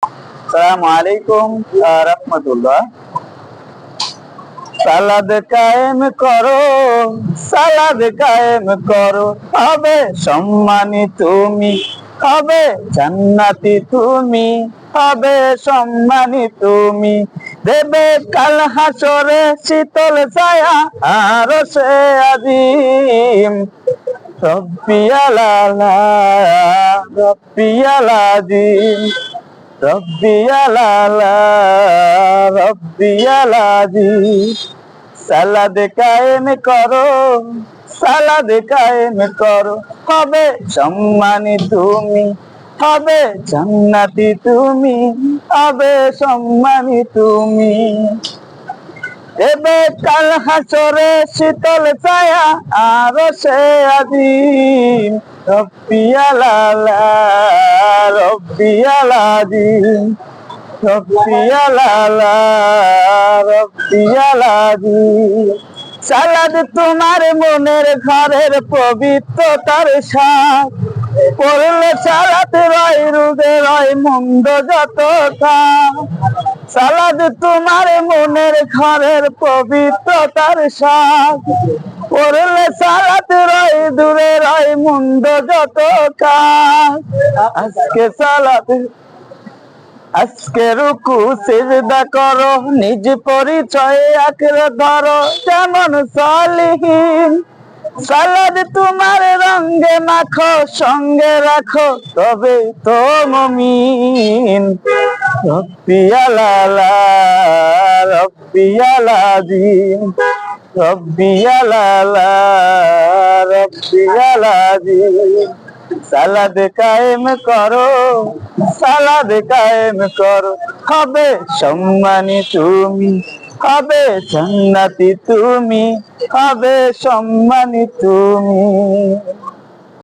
আসসালামু আলাইকুম রাহমাতুল্লাহ। সালাদ কায়েম করো, সালাদ কায়েম করো, হবে সম্মানী তুমি, হবে জান্নাতি তুমি, হবে সম্মানী তুমি। দেবে কাল হাসরে শীতল ছায়া আরশে আজিম। রব্বি আলালা, রব্বি আলাজিম, রব্বি আলালা, রব্বি আলাজিম। সালাদ কায়েম করো, সালাদ কায়েম করো, হবে সম্মানী তুমি, হবে জান্নাতি তুমি, হবে সম্মানী তুমি। দেবে কাল হাসরে শীতল ছায়া আরশে আজিম। রব্বি আলালা, রব্বি আলাজিম, রব্বি আলালা, রব্বি আলাজিম। সালাদ তোমার মনের ঘরের পবিত্রতার সাথ, পড়লে সালাত রয় রুদে রয় মন্দ যত কাজ। সালাদ তোমার মনের ঘরের পবিত্রতার সাথ, পড়লে সালাত রয় দূরে রয় মন্দ যত কাজ। আজকে রুকু সিজদা করো, নিজ পরিচয় আঁকড়ে ধরো যেমন সালিহীন। সালাদ তোমার রঙে মাখো, সঙ্গে রাখো তবে তো মুমিন। রব্বি আলালা, রব্বি আলাজিম, রব্বি আলালা, রব্বি আলাজিম। সালাদ কায়েম করো, সালাদ কায়েম করো, হবে সম্মানী তুমি, হবে জান্নাতি তুমি, হবে সম্মানী তুমি।